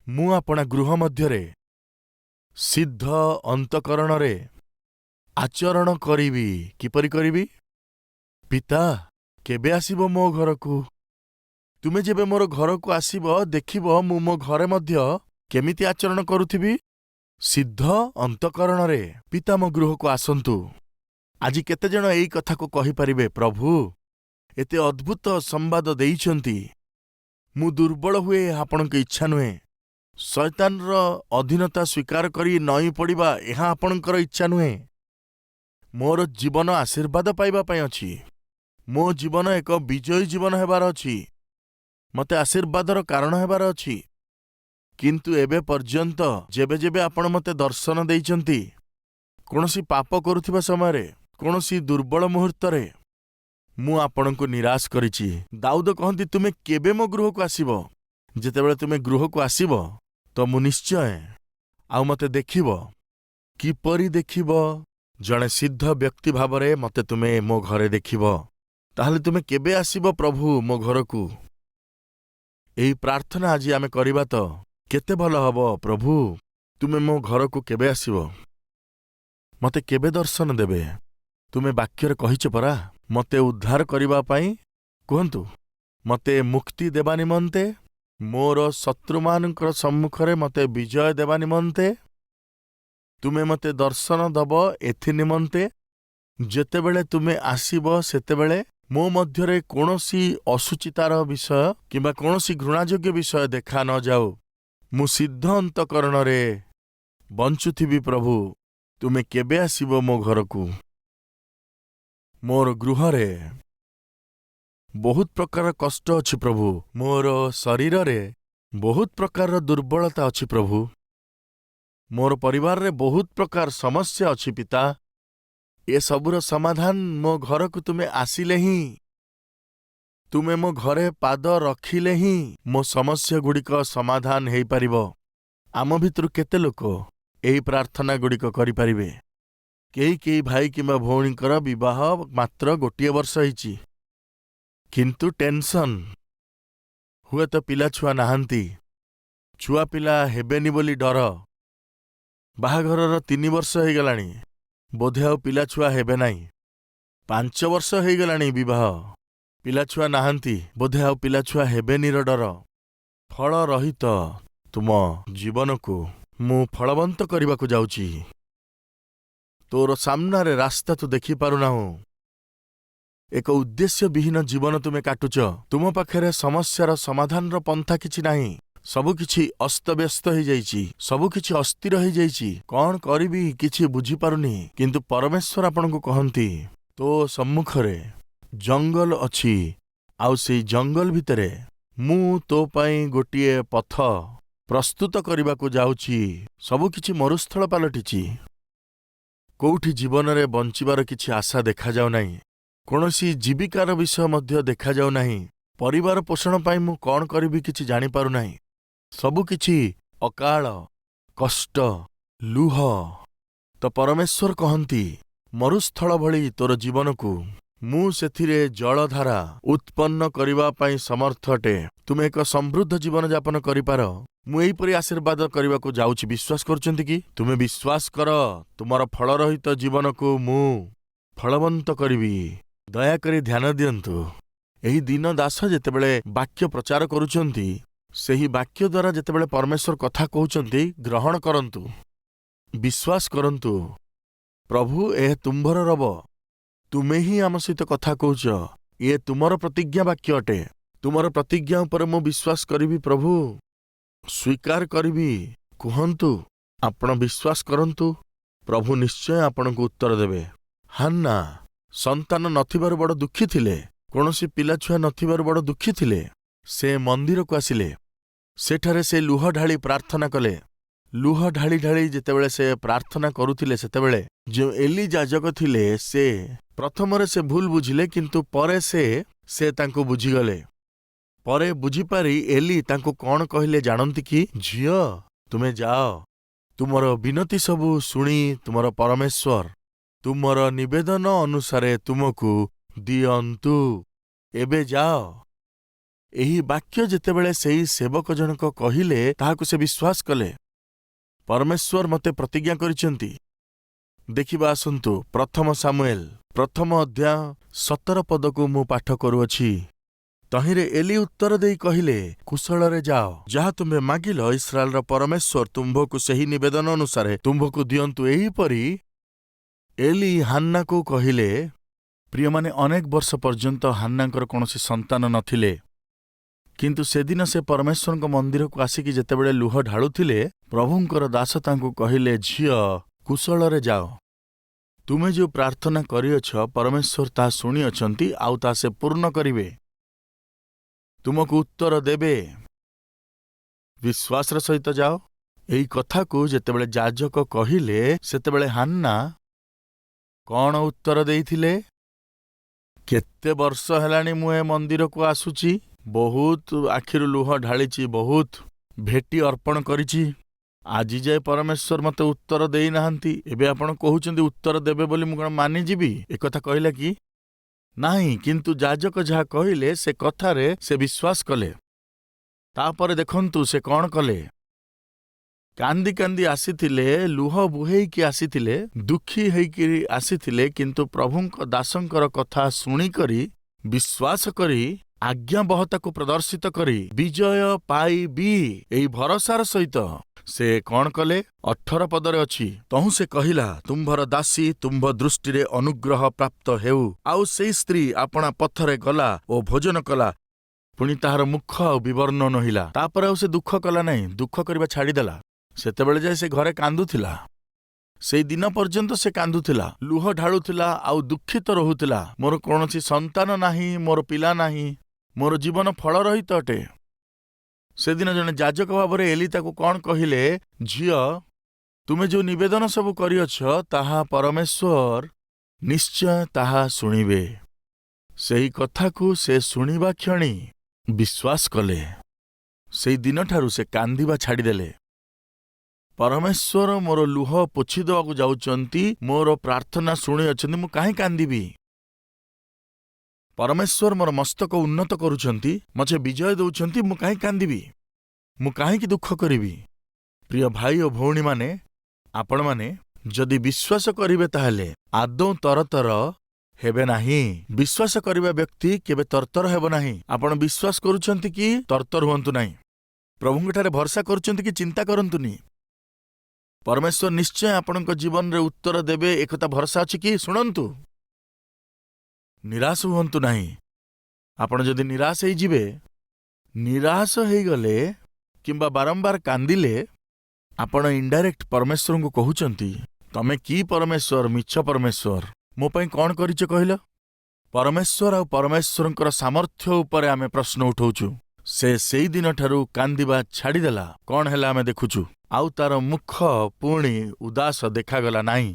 ମୁଁ ଆପଣା ଗୃହ ମଧ୍ୟରେ ସିଦ୍ଧ ଅନ୍ତଃକରଣରେ ଆଚରଣ କରିବି। କିପରି କରିବି? ପିତା, କେବେ ଆସିବ ମୋ ଘରକୁ? ତୁମେ ଯେବେ ମୋର ଘରକୁ ଆସିବ, ଦେଖିବ ମୁଁ ମୋ ଘରେ ମଧ୍ୟ କେମିତି ଆଚରଣ କରୁଥିବି? ସିଦ୍ଧ ଅନ୍ତଃକରଣରେ। ପିତା ମୋ ଗୃହକୁ ଆସନ୍ତୁ। ଆଜି କେତେଜଣ ଏଇ କଥାକୁ କହିପାରିବେ, ପ୍ରଭୁ ଏତେ ଅଦ୍ଭୁତ ସମ୍ବାଦ ଦେଇଛନ୍ତି, ମୁଁ ଦୁର୍ବଳ ହୁଏ, ଆପଣଙ୍କ ଇଚ୍ଛା ନୁହେଁ। ଶୟତାନର ଅଧୀନତା ସ୍ୱୀକାର କରି ନଇଁ ପଡ଼ିବା, ଏହା ଆପଣଙ୍କର ଇଚ୍ଛା ନୁହେଁ। ମୋର ଜୀବନ ଆଶୀର୍ବାଦ ପାଇବା ପାଇଁ ଅଛି। ମୋ ଜୀବନ ଏକ ବିଜୟୀ ଜୀବନ ହେବାର ଅଛି। ମୋତେ ଆଶୀର୍ବାଦର କାରଣ ହେବାର ଅଛି। କିନ୍ତୁ ଏବେ ପର୍ଯ୍ୟନ୍ତ ଯେବେ ଯେବେ ଆପଣ ମୋତେ ଦର୍ଶନ ଦେଇଛନ୍ତି, କୌଣସି ପାପ କରୁଥିବା ସମୟରେ, କୌଣସି ଦୁର୍ବଳ ମୁହୂର୍ତ୍ତରେ ମୁଁ ଆପଣଙ୍କୁ ନିରାଶ କରିଛି। ଦାଉଦ କହନ୍ତି, ତୁମେ କେବେ ମୋ ଗୃହକୁ ଆସିବ? ଯେତେବେଳେ ତୁମେ ଗୃହକୁ ଆସିବ, ତ ମୁଁ ନିଶ୍ଚୟ, ଆଉ ମୋତେ ଦେଖିବ। କିପରି ଦେଖିବ? ଜଣେ ସିଦ୍ଧ ବ୍ୟକ୍ତି ଭାବରେ ମୋତେ ତୁମେ ମୋ ଘରେ ଦେଖିବ। ତାହେଲେ ତୁମେ କେବେ ଆସିବ ପ୍ରଭୁ ମୋ ଘରକୁ? ଏହି ପ୍ରାର୍ଥନା ଆଜି ଆମେ କରିବା ତ କେତେ ଭଲ ହବ। ପ୍ରଭୁ, ତୁମେ ମୋ ଘରକୁ କେବେ ଆସିବ? ମୋତେ କେବେ ଦର୍ଶନ ଦେବେ? ତୁମେ ବାକ୍ୟରେ କହିଛ ପରା, ମୋତେ ଉଦ୍ଧାର କରିବା ପାଇଁ। କୁହନ୍ତୁ, ମୋତେ ମୁକ୍ତି ଦେବା ନିମନ୍ତେ, ମୋର ଶତ୍ରୁମାନଙ୍କର ସମ୍ମୁଖରେ ମୋତେ ବିଜୟ ଦେବା ନିମନ୍ତେ ତୁମେ ମତେ ଦର୍ଶନ ଦବ ଏଥି ନିମନ୍ତେ ଯେତେବେଳେ ତୁମେ ଆସିବ ସେତେବେଳେ ମୋ ମଧ୍ୟରେ କୌଣସି ଅସୁଚିତାର ବିଷୟ କିମ୍ବା କୌଣସି ଘୃଣାଯୋଗ୍ୟ ବିଷୟ ଦେଖା ନ ଯାଉ। ମୁଁ ସିଦ୍ଧ ଅନ୍ତଃକରଣରେ ବଞ୍ଚୁଥିବି ପ୍ରଭୁ। ତୁମେ କେବେ ଆସିବ ମୋ ଘରକୁ? ମୋର ଗୃହରେ ବହୁତ ପ୍ରକାର କଷ୍ଟ ଅଛି ପ୍ରଭୁ। ମୋର ଶରୀରରେ ବହୁତ ପ୍ରକାରର ଦୁର୍ବଳତା ଅଛି ପ୍ରଭୁ। ମୋର ପରିବାରରେ ବହୁତ ପ୍ରକାର ସମସ୍ୟା ଅଛି ପିତା। ଏସବୁର ସମାଧାନ ମୋ ଘରକୁ ତୁମେ ଆସିଲେ ହିଁ, ତୁମେ ମୋ ଘରେ ପାଦ ରଖିଲେ ହିଁ ମୋ ସମସ୍ୟାଗୁଡ଼ିକ ସମାଧାନ ହେଇପାରିବ। ଆମ ଭିତରୁ କେତେ ଲୋକ ଏହି ପ୍ରାର୍ଥନାଗୁଡ଼ିକ କରିପାରିବେ? କେହି ଭାଇ କିମ୍ବା ଭଉଣୀଙ୍କର ବିବାହ ମାତ୍ର ଗୋଟିଏ ବର୍ଷ ହେଇଛି, କିନ୍ତୁ ଟେନସନ୍। ହୁଏତ ପିଲାଛୁଆ ନାହାନ୍ତି, ଛୁଆ ପିଲା ହେବେନି ବୋଲି ଡର। ବାହାଘରର 3 ବର୍ଷ ହେଇଗଲାଣି, ବୋଧେ ଆଉ ପିଲାଛୁଆ ହେବେ ନାହିଁ। 5 ବର୍ଷ ହେଇଗଲାଣି ବିବାହ, ପିଲାଛୁଆ ନାହାନ୍ତି, ବୋଧେ ଆଉ ପିଲାଛୁଆ ହେବେନିର ଡର। ଫଳ ରହିତ ତୁମ ଜୀବନକୁ ମୁଁ ଫଳବନ୍ତ କରିବାକୁ ଯାଉଛି। ତୋର ସାମ୍ନାରେ ରାସ୍ତା ତୁ ଦେଖିପାରୁନାହୁଁ। ଏକ ଉଦ୍ଦେଶ୍ୟବିହୀନ ଜୀବନ ତୁମେ କାଟୁଛ। ତୁମ ପାଖରେ ସମସ୍ୟାର ସମାଧାନର ପନ୍ଥା କିଛି ନାହିଁ। ସବୁକିଛି ଅସ୍ତବ୍ୟସ୍ତ ହେଇଯାଇଛି, ସବୁକିଛି ଅସ୍ଥିର ହେଇଯାଇଛି। କ'ଣ କରିବି କିଛି ବୁଝିପାରୁନି। କିନ୍ତୁ ପରମେଶ୍ୱର ଆପଣଙ୍କୁ କହନ୍ତି, ତୋ ସମ୍ମୁଖରେ ଜଙ୍ଗଲ ଅଛି, ଆଉ ସେଇ ଜଙ୍ଗଲ ଭିତରେ ମୁଁ ତୋ ପାଇଁ ଗୋଟିଏ ପଥ ପ୍ରସ୍ତୁତ କରିବାକୁ ଯାଉଛି। ସବୁକିଛି ମରୁସ୍ଥଳ ପାଲଟିଛି। କୋଉଠି ଜୀବନରେ ବଞ୍ଚିବାର କିଛି ଆଶା ଦେଖାଯାଉ ନାହିଁ। କୌଣସି ଜୀବିକାର ବିଷୟ ମଧ୍ୟ ଦେଖାଯାଉ ନାହିଁ। ପରିବାର ପୋଷଣ ପାଇଁ ମୁଁ କ'ଣ କରିବି କିଛି ଜାଣିପାରୁନାହିଁ। ସବୁକିଛି ଅକାଳ, କଷ୍ଟ, ଲୁହ। ତ ପରମେଶ୍ୱର କହନ୍ତି, ମରୁସ୍ଥଳ ଭଳି ତୋର ଜୀବନକୁ ମୁଁ ସେଥିରେ ଜଳଧାରା ଉତ୍ପନ୍ନ କରିବା ପାଇଁ ସମର୍ଥ ଅଟେ। ତୁମେ ଏକ ସମୃଦ୍ଧ ଜୀବନଯାପନ କରିପାର। ମୁଁ ଏହିପରି ଆଶୀର୍ବାଦ କରିବାକୁ ଯାଉଛି। ବିଶ୍ୱାସ କରୁଛନ୍ତି କି? ତୁମେ ବିଶ୍ୱାସ କର, ତୁମର ଫଳରହିତ ଜୀବନକୁ ମୁଁ ଫଳବନ୍ତ କରିବି। ଦୟାକରି ଧ୍ୟାନ ଦିଅନ୍ତୁ। ଏହି ଦୀନ ଦାସ ଯେତେବେଳେ ବାକ୍ୟ ପ୍ରଚାର କରୁଛନ୍ତି, ସେହି ବାକ୍ୟ ଦ୍ୱାରା ଯେତେବେଳେ ପରମେଶ୍ୱର କଥା କହୁଛନ୍ତି, ଗ୍ରହଣ କରନ୍ତୁ, ବିଶ୍ୱାସ କରନ୍ତୁ। ପ୍ରଭୁ, ଏ ତୁମ୍ଭର ରବ, ତୁମେ ହିଁ ଆମ ସହିତ କଥା କହୁଛ। ଇଏ ତୁମର ପ୍ରତିଜ୍ଞା ବାକ୍ୟ ଅଟେ। ତୁମର ପ୍ରତିଜ୍ଞା ଉପରେ ମୁଁ ବିଶ୍ୱାସ କରିବି ପ୍ରଭୁ, ସ୍ୱୀକାର କରିବି। କୁହନ୍ତୁ, ଆପଣ ବିଶ୍ୱାସ କରନ୍ତୁ, ପ୍ରଭୁ ନିଶ୍ଚୟ ଆପଣଙ୍କୁ ଉତ୍ତର ଦେବେ। ହାନ୍ନା ସନ୍ତାନ ନଥିବାରୁ ବଡ଼ ଦୁଃଖୀ ଥିଲେ। କୌଣସି ପିଲାଛୁଆ ନଥିବାରୁ ବଡ଼ ଦୁଃଖୀ ଥିଲେ। ସେ ମନ୍ଦିରକୁ ଆସିଲେ। ସେଠାରେ ସେ ଲୁହ ଢାଳି ପ୍ରାର୍ଥନା କଲେ। ଲୁହ ଢାଳି ଢାଳି ଯେତେବେଳେ ସେ ପ୍ରାର୍ଥନା କରୁଥିଲେ, ସେତେବେଳେ ଯେଉଁ ଏଲି ଯାଜକ ଥିଲେ, ସେ ପ୍ରଥମରେ ସେ ଭୁଲ ବୁଝିଲେ, କିନ୍ତୁ ପରେ ସେ ତାଙ୍କୁ ବୁଝିଗଲେ। ପରେ ବୁଝିପାରି ଏଲି ତାଙ୍କୁ କ'ଣ କହିଲେ ଜାଣନ୍ତି କି? ଝିଅ, ତୁମେ ଯାଅ, ତୁମର ବିନତି ସବୁ ଶୁଣି ତୁମର ପରମେଶ୍ୱର ତୁମର ନିବେଦନ ଅନୁସାରେ ତୁମକୁ ଦିଅନ୍ତୁ। ଏବେ ଯାଅ। ଏହି ବାକ୍ୟ ଯେତେବେଳେ ସେହି ସେବକ ଜଣକ କହିଲେ, ତାହାକୁ ସେ ବିଶ୍ୱାସ କଲେ। ପରମେଶ୍ୱର ମୋତେ ପ୍ରତିଜ୍ଞା କରିଛନ୍ତି। ଦେଖିବା ଆସନ୍ତୁ, 1 ସାମୁଏଲ 1 ଅଧ୍ୟାୟ 17 ପଦକୁ ମୁଁ ପାଠ କରୁଅଛି। ତହିଁରେ ଏଲି ଉତ୍ତର ଦେଇ କହିଲେ, କୁଶଳରେ ଯାଅ, ଯାହା ତୁମ୍ଭେ ମାଗିଲ, ଇସ୍ରାଏଲର ପରମେଶ୍ୱର ତୁମ୍ଭକୁ ସେହି ନିବେଦନ ଅନୁସାରେ ତୁମ୍ଭକୁ ଦିଅନ୍ତୁ। ଏହିପରି ଏଲି ହାନ୍ନାକୁ କହିଲେ। ପ୍ରିୟମାନେ, ଅନେକ ବର୍ଷ ପର୍ଯ୍ୟନ୍ତ ହାନ୍ନାଙ୍କର କୌଣସି ସନ୍ତାନ ନଥିଲେ। କିନ୍ତୁ ସେଦିନ ସେ ପରମେଶ୍ୱରଙ୍କ ମନ୍ଦିରକୁ ଆସିକି ଯେତେବେଳେ ଲୁହ ଢାଳୁଥିଲେ, ପ୍ରଭୁଙ୍କର ଦାସ ତାଙ୍କୁ କହିଲେ, ଝିଅ, କୁଶଳରେ ଯାଅ। ତୁମେ ଯେଉଁ ପ୍ରାର୍ଥନା କରିଅଛ, ପରମେଶ୍ୱର ତାହା ଶୁଣିଅଛନ୍ତି, ଆଉ ତାହା ସେ ପୂର୍ଣ୍ଣ କରିବେ। ତୁମକୁ ଉତ୍ତର ଦେବେ। ବିଶ୍ୱାସର ସହିତ ଯାଅ। ଏହି କଥାକୁ ଯେତେବେଳେ ଯାଜକ କହିଲେ, ସେତେବେଳେ ହାନ୍ନା କ'ଣ ଉତ୍ତର ଦେଇଥିଲେ? କେତେ ବର୍ଷ ହେଲାଣି ମୁଁ ଏ ମନ୍ଦିରକୁ ଆସୁଛି, ବହୁତ ଆଖିରୁ ଲୁହ ଢାଳିଛି, ବହୁତ ଭେଟି ଅର୍ପଣ କରିଛି, ଆଜି ଯାଏ ପରମେଶ୍ୱର ମୋତେ ଉତ୍ତର ଦେଇନାହାନ୍ତି। ଏବେ ଆପଣ କହୁଛନ୍ତି ଉତ୍ତର ଦେବେ ବୋଲି, ମୁଁ କ'ଣ ମାନିଯିବି? ଏକଥା କହିଲା କି? ନାହିଁ। କିନ୍ତୁ ଯାଜକ ଯାହା କହିଲେ, ସେ କଥାରେ ସେ ବିଶ୍ୱାସ କଲେ। ତାପରେ ଦେଖନ୍ତୁ ସେ କ'ଣ କଲେ। କାନ୍ଦି କାନ୍ଦି ଆସିଥିଲେ, ଲୁହ ବୁହେଇକି ଆସିଥିଲେ, ଦୁଃଖୀ ହେଇକି ଆସିଥିଲେ, କିନ୍ତୁ ପ୍ରଭୁଙ୍କ ଦାସଙ୍କର କଥା ଶୁଣିକରି, ବିଶ୍ୱାସ କରି, ଆଜ୍ଞାବହତାକୁ ପ୍ରଦର୍ଶିତ କରି ବିଜୟ ପାଇବି, ଏହି ଭରସାର ସହିତ ସେ କ'ଣ କଲେ? 18 ପଦରେ ଅଛି, ତହୁଁ ସେ କହିଲା, ତୁମ୍ଭର ଦାସୀ ତୁମ୍ଭ ଦୃଷ୍ଟିରେ ଅନୁଗ୍ରହ ପ୍ରାପ୍ତ ହେଉ। ଆଉ ସେଇ ସ୍ତ୍ରୀ ଆପଣା ପଥରେ ଗଲା ଓ ଭୋଜନ କଲା। ପୁଣି ତାହାର ମୁଖ ଆଉ ବିବର୍ଣ୍ଣ ନହିଲା। ତାପରେ ଆଉ ସେ ଦୁଃଖ କଲା ନାହିଁ, ଦୁଃଖ କରିବା ଛାଡ଼ିଦେଲା। ସେତେବେଳେ ଯାଏ ସେ ଘରେ କାନ୍ଦୁଥିଲା। ସେଇ ଦିନ ପର୍ଯ୍ୟନ୍ତ ସେ କାନ୍ଦୁଥିଲା, ଲୁହ ଢାଳୁଥିଲା ଆଉ ଦୁଃଖିତ ରହୁଥିଲା। ମୋର କୌଣସି ସନ୍ତାନ ନାହିଁ, ମୋର ପିଲା ନାହିଁ, ମୋର ଜୀବନ ଫଳରହିତ ଅଟେ। ସେଦିନ ଜଣେ ଯାଜକ ଭାବରେ ଏଲି ତାକୁ କ'ଣ କହିଲେ? ଝିଅ, ତୁମେ ଯେଉଁ ନିବେଦନ ସବୁ କରିଅଛ ତାହା ପରମେଶ୍ୱର ନିଶ୍ଚୟ ତାହା ଶୁଣିବେ। ସେହି କଥାକୁ ସେ ଶୁଣିବା କ୍ଷଣି ବିଶ୍ୱାସ କଲେ। ସେଇ ଦିନଠାରୁ ସେ କାନ୍ଦିବା ଛାଡ଼ିଦେଲେ। ପରମେଶ୍ୱର ମୋର ଲୁହ ପୋଛିଦେବାକୁ ଯାଉଛନ୍ତି, ମୋର ପ୍ରାର୍ଥନା ଶୁଣିଅଛନ୍ତି, ମୁଁ କାହିଁ କାନ୍ଦିବି? ପରମେଶ୍ୱର ମୋର ମସ୍ତକ ଉନ୍ନତ କରୁଛନ୍ତି, ମତେ ବିଜୟ ଦେଉଛନ୍ତି, ମୁଁ କାହିଁ କାନ୍ଦିବି? ମୁଁ କାହିଁକି ଦୁଃଖ କରିବି? ପ୍ରିୟ ଭାଇ ଓ ଭଉଣୀମାନେ, ଆପଣମାନେ ଯଦି ବିଶ୍ୱାସ କରିବେ ତାହେଲେ ଆଦୌ ତରତର ହେବେ ନାହିଁ। ବିଶ୍ୱାସ କରିବା ବ୍ୟକ୍ତି କେବେ ତରତର ହେବ ନାହିଁ। ଆପଣ ବିଶ୍ୱାସ କରୁଛନ୍ତି କି? ତରତର ହୁଅନ୍ତୁ ନାହିଁ। ପ୍ରଭୁଙ୍କଠାରେ ଭରସା କରୁଛନ୍ତି କି? ଚିନ୍ତା କରନ୍ତୁନି। ପରମେଶ୍ୱର ନିଶ୍ଚୟ ଆପଣଙ୍କ ଜୀବନରେ ଉତ୍ତର ଦେବେ, ଏକଥା ଭରସା ଅଛି କି? ଶୁଣନ୍ତୁ, ନିରାଶ ହୁଅନ୍ତୁ ନାହିଁ। ଆପଣ ଯଦି ନିରାଶ ହେଇଯିବେ, ନିରାଶ ହେଇଗଲେ କିମ୍ବା ବାରମ୍ବାର କାନ୍ଦିଲେ, ଆପଣ ଇନଡାଇରେକ୍ଟ ପରମେଶ୍ୱରଙ୍କୁ କହୁଛନ୍ତି, ତମେ କି ପରମେଶ୍ୱର? ମିଛ ପରମେଶ୍ୱର। ମୋ ପାଇଁ କ'ଣ କରିଛ କହିଲ? ପରମେଶ୍ୱର ଆଉ ପରମେଶ୍ୱରଙ୍କର ସାମର୍ଥ୍ୟ ଉପରେ ଆମେ ପ୍ରଶ୍ନ ଉଠଉଛୁ। ସେ ସେଇ ଦିନଠାରୁ କାନ୍ଦିବା ଛାଡ଼ିଦେଲା। କ'ଣ ହେଲା ଆମେ ଦେଖୁଛୁ। ଆଉ ତାର ମୁଖ ପୁଣି ଉଦାସ ଦେଖାଗଲା ନାହିଁ।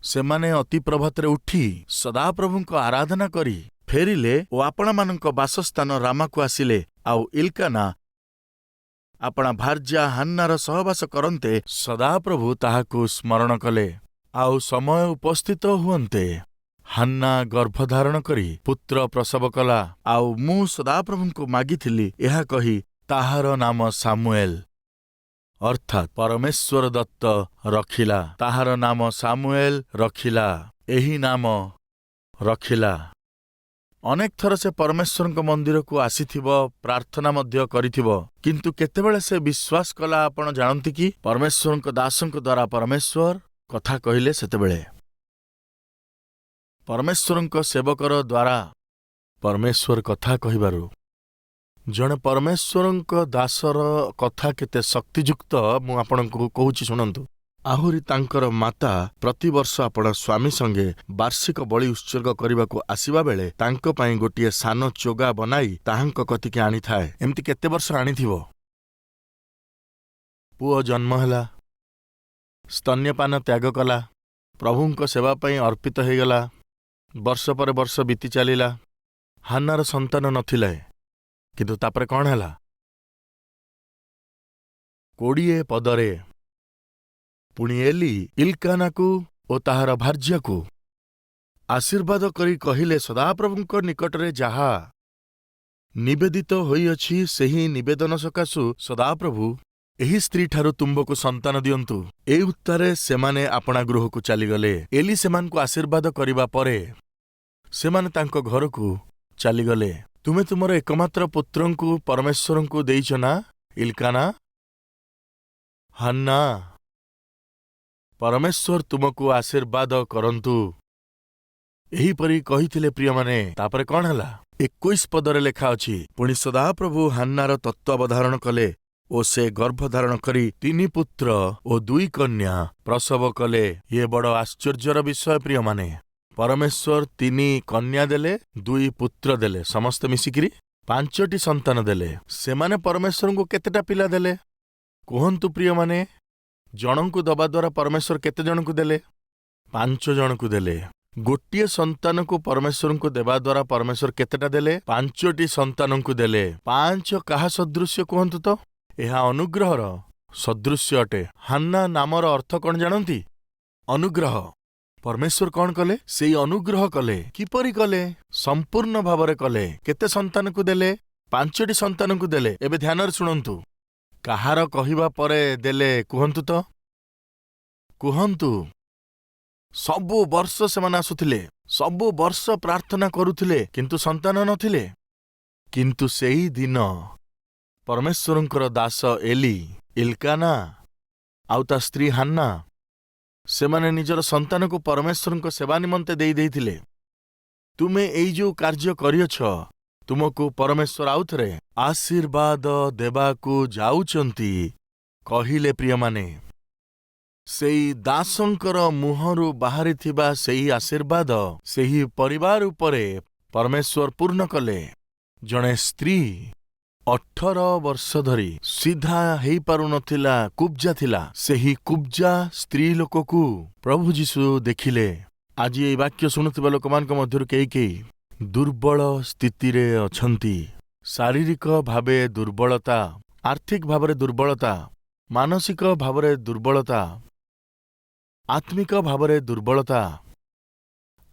ସେମାନେ ଅତି ପ୍ରଭାତରେ ଉଠି ସଦାପ୍ରଭୁଙ୍କ ଆରାଧନା କରି ଫେରିଲେ ଓ ଆପଣମାନଙ୍କ ବାସସ୍ଥାନ ରାମାକୁ ଆସିଲେ। ଆଉ ଇଲକାନା ଆପଣା ଭାର୍ଯ୍ୟା ହାନ୍ନାର ସହବାସ କରନ୍ତେ ସଦାପ୍ରଭୁ ତାହାକୁ ସ୍ମରଣ କଲେ। ଆଉ ସମୟ ଉପସ୍ଥିତ ହୁଅନ୍ତେ ହାନ୍ନା ଗର୍ଭଧାରଣ କରି ପୁତ୍ର ପ୍ରସବ କଲା। ଆଉ ମୁଁ ସଦାପ୍ରଭୁଙ୍କୁ ମାଗିଥିଲି ଏହା କହି, ତାହାର ନାମ ସାମୁଏଲ, ଅର୍ଥାତ୍ ପରମେଶ୍ୱର ଦତ୍ତ ରଖିଲା। ତାହାର ନାମ ସାମୁଏଲ ରଖିଲା। ଏହି ନାମ ରଖିଲା। ଅନେକ ଥର ସେ ପରମେଶ୍ୱରଙ୍କ ମନ୍ଦିରକୁ ଆସିଥିବ, ପ୍ରାର୍ଥନା ମଧ୍ୟ କରିଥିବ, କିନ୍ତୁ କେତେବେଳେ ସେ ବିଶ୍ୱାସ କଲା ଆପଣ ଜାଣନ୍ତି କି? ପରମେଶ୍ୱରଙ୍କ ଦାସଙ୍କ ଦ୍ୱାରା ପରମେଶ୍ୱର କଥା କହିଲେ। ସେତେବେଳେ ପରମେଶ୍ୱରଙ୍କ ସେବକର ଦ୍ୱାରା ପରମେଶ୍ୱର କଥା କହିବାରୁ ଜଣେ ପରମେଶ୍ୱରଙ୍କ ଦାସର କଥା କେତେ ଶକ୍ତିଯୁକ୍ତ ମୁଁ ଆପଣଙ୍କୁ କହୁଛି, ଶୁଣନ୍ତୁ। ଆହୁରି ତାଙ୍କର ମାତା ପ୍ରତିବର୍ଷ ଆପଣ ସ୍ୱାମୀ ସଙ୍ଗେ ବାର୍ଷିକ ବଳି ଉତ୍ସର୍ଗ କରିବାକୁ ଆସିବା ବେଳେ ତାଙ୍କ ପାଇଁ ଗୋଟିଏ ସାନ ଚୋଗା ବନାଇ ତାହାଙ୍କ କତିକି ଆଣିଥାଏ। ଏମିତି କେତେ ବର୍ଷ ଆଣିଥିବ। ପୁଅ ଜନ୍ମ ହେଲା, ସ୍ତନ୍ୟପାନ ତ୍ୟାଗ କଲା, ପ୍ରଭୁଙ୍କ ସେବା ପାଇଁ ଅର୍ପିତ ହୋଇଗଲା। ବର୍ଷ ପରେ ବର୍ଷ ବିତି ଚାଲିଲା। ହାନ୍ନାର ସନ୍ତାନ ନଥିଲେ, କିନ୍ତୁ ତାପରେ କ'ଣ ହେଲା? 20 ପଦରେ ପୁଣି ଏଲି ଇଲକାନାକୁ ଓ ତାହାର ଭାର୍ଯ୍ୟାକୁ ଆଶୀର୍ବାଦ କରି କହିଲେ, ସଦାପ୍ରଭୁଙ୍କ ନିକଟରେ ଯାହା ନିବେଦିତ ହୋଇଅଛି ସେହି ନିବେଦନ ସକାଶୁ ସଦାପ୍ରଭୁ ଏହି ସ୍ତ୍ରୀଠାରୁ ତୁମ୍ଭକୁ ସନ୍ତାନ ଦିଅନ୍ତୁ। ଏ ଉତ୍ତାରେ ସେମାନେ ଆପଣା ଗୃହକୁ ଚାଲିଗଲେ। ଏଲି ସେମାନଙ୍କୁ ଆଶୀର୍ବାଦ କରିବା ପରେ ସେମାନେ ତାଙ୍କ ଘରକୁ ଚାଲିଗଲେ। ତୁମେ ତୁମର ଏକମାତ୍ର ପୁତ୍ରଙ୍କୁ ପରମେଶ୍ୱରଙ୍କୁ ଦେଇଛ ନା ଇଲକାନା? ହାନ୍ନା, ପରମେଶ୍ୱର ତୁମକୁ ଆଶୀର୍ବାଦ କରନ୍ତୁ। ଏହିପରି କହିଥିଲେ ପ୍ରିୟମାନେ। ତାପରେ କ'ଣ ହେଲା? 21 ପଦରେ ଲେଖା ଅଛି, ପୁଣି ସଦାପ୍ରଭୁ ହାନ୍ନାର ତତ୍ତ୍ୱାବଧାରଣ କଲେ ଓ ସେ ଗର୍ଭଧାରଣ କରି 3 ପୁତ୍ର ଓ 2 କନ୍ୟା ପ୍ରସବ କଲେ। ଇଏ ବଡ଼ ଆଶ୍ଚର୍ଯ୍ୟର ବିଷୟ ପ୍ରିୟମାନେ। ପରମେଶ୍ୱର 3 କନ୍ୟା ଦେଲେ, 2 ପୁତ୍ର ଦେଲେ, ସମସ୍ତେ ମିଶିକିରି 5ଟି ସନ୍ତାନ ଦେଲେ। ସେମାନେ ପରମେଶ୍ୱରଙ୍କୁ କେତେଟା ପିଲା ଦେଲେ କୁହନ୍ତୁ ପ୍ରିୟମାନେ? ଜଣଙ୍କୁ ଦବା ଦ୍ୱାରା ପରମେଶ୍ୱର କେତେ ଜଣଙ୍କୁ ଦେଲେ? 5 ଜଣଙ୍କୁ ଦେଲେ। ଗୋଟିଏ ସନ୍ତାନକୁ ପରମେଶ୍ୱରଙ୍କୁ ଦେବା ଦ୍ୱାରା ପରମେଶ୍ୱର କେତେଟା ଦେଲେ? 5ଟି ସନ୍ତାନଙ୍କୁ ଦେଲେ। 5 କାହା ସଦୃଶ୍ୟ କୁହନ୍ତୁ ତ? ଏହା ଅନୁଗ୍ରହର ସଦୃଶ୍ୟ ଅଟେ। ହାନ୍ନା ନାମର ଅର୍ଥ କ'ଣ ଜାଣନ୍ତି? ଅନୁଗ୍ରହ। ପରମେଶ୍ୱର କ'ଣ କଲେ? ସେଇ ଅନୁଗ୍ରହ କଲେ। କିପରି କଲେ? ସମ୍ପୂର୍ଣ୍ଣ ଭାବରେ କଲେ। କେତେ ସନ୍ତାନକୁ ଦେଲେ? 5ଟି ସନ୍ତାନକୁ ଦେଲେ। ଏବେ ଧ୍ୟାନରେ ଶୁଣନ୍ତୁ। କାହାର କହିବା ପରେ ଦେଲେ କୁହନ୍ତୁ ତ? କୁହନ୍ତୁ। ସବୁ ବର୍ଷ ସେମାନେ ଆସୁଥିଲେ, ସବୁ ବର୍ଷ ପ୍ରାର୍ଥନା କରୁଥିଲେ, କିନ୍ତୁ ସନ୍ତାନ ନଥିଲେ। କିନ୍ତୁ ସେହି ଦିନ ପରମେଶ୍ୱରଙ୍କର ଦାସ ଏଲି ଇଲକାନା ଆଉ ତା ସ୍ତ୍ରୀ ହାନ୍ନା ସେମାନେ ନିଜର ସନ୍ତାନକୁ ପରମେଶ୍ୱରଙ୍କ ସେବା ନିମନ୍ତେ ଦେଇଥିଲେ। ତୁମେ ଏଇ ଯୋଉ କାର୍ଯ୍ୟ କରିଅଛ, ତୁମକୁ ପରମେଶ୍ୱର ଆଉଥରେ ଆଶୀର୍ବାଦ ଦେବାକୁ ଯାଉଛନ୍ତି କହିଲେ। ପ୍ରିୟମାନେ, ସେଇ ଦାସଙ୍କର ମୁହଁରୁ ବାହାରିଥିବା ସେହି ଆଶୀର୍ବାଦ ସେହି ପରିବାର ଉପରେ ପରମେଶ୍ୱର ପୂର୍ଣ୍ଣ କଲେ। ଜଣେ ସ୍ତ୍ରୀ 18 ବର୍ଷ ଧରି ସିଧା ହେଇପାରୁନଥିଲା, କୁବ୍ଜା ଥିଲା। ସେହି କୁବ୍ଜା ସ୍ତ୍ରୀ ଲୋକକୁ ପ୍ରଭୁ ଯୀଶୁ ଦେଖିଲେ। ଆଜି ଏହି ବାକ୍ୟ ଶୁଣୁଥିବା ଲୋକମାନଙ୍କ ମଧ୍ୟରୁ କେହି କେହି ଦୁର୍ବଳ ସ୍ଥିତିରେ ଅଛନ୍ତି। ଶାରୀରିକ ଭାବେ ଦୁର୍ବଳତା, ଆର୍ଥିକ ଭାବରେ ଦୁର୍ବଳତା, ମାନସିକ ଭାବରେ ଦୁର୍ବଳତା, ଆତ୍ମିକ ଭାବରେ ଦୁର୍ବଳତା।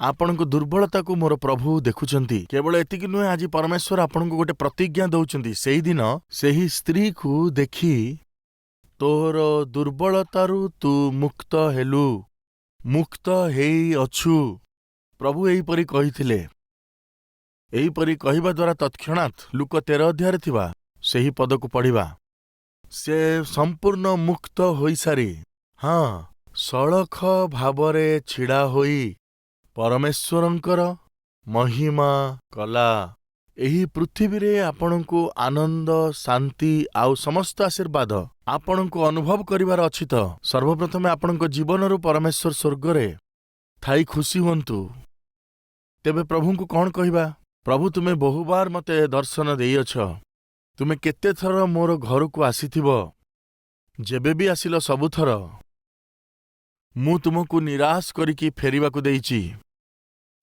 ଆପଣଙ୍କ ଦୁର୍ବଳତାକୁ ମୋର ପ୍ରଭୁ ଦେଖୁଛନ୍ତି। କେବଳ ଏତିକି ନୁହେଁ, ଆଜି ପରମେଶ୍ୱର ଆପଣଙ୍କୁ ଗୋଟେ ପ୍ରତିଜ୍ଞା ଦଉଛନ୍ତି। ସେହିଦିନ ସେହି ସ୍ତ୍ରୀକୁ ଦେଖି ତୋର ଦୁର୍ବଳତାରୁ ତୁ ମୁକ୍ତ ହେଲୁ, ମୁକ୍ତ ହେଇଅଛୁ। ପ୍ରଭୁ ଏହିପରି କହିଥିଲେ। ଏହିପରି କହିବା ଦ୍ୱାରା ତତ୍କ୍ଷଣାତ୍ ଲୁକ 13 ଅଧ୍ୟାୟରେ ଥିବା ସେହି ପଦକୁ ପଢ଼ିବା। ସେ ସମ୍ପୂର୍ଣ୍ଣ ମୁକ୍ତ ହୋଇସାରି ସଳଖ ଭାବରେ ଛିଡ଼ା ହୋଇ ପରମେଶ୍ୱରଙ୍କର ମହିମା କଲା। ଏହି ପୃଥିବୀରେ ଆପଣଙ୍କୁ ଆନନ୍ଦ, ଶାନ୍ତି ଆଉ ସମସ୍ତ ଆଶୀର୍ବାଦ ଆପଣଙ୍କୁ ଅନୁଭବ କରିବାର ଅଛି ତ ସର୍ବପ୍ରଥମେ ଆପଣଙ୍କ ଜୀବନରୁ ପରମେଶ୍ୱର ସ୍ୱର୍ଗରେ ଥାଇ ଖୁସି ହୁଅନ୍ତୁ। ତେବେ ପ୍ରଭୁଙ୍କୁ କ'ଣ କହିବା? ପ୍ରଭୁ, ତୁମେ ବହୁବାର ମୋତେ ଦର୍ଶନ ଦେଇଅଛ। ତୁମେ କେତେଥର ମୋର ଘରକୁ ଆସିଥିବ। ଯେବେ ବି ଆସିଲ ସବୁଥର ମୁଁ ତୁମକୁ ନିରାଶ କରିକି ଫେରିବାକୁ ଦେଇଛି।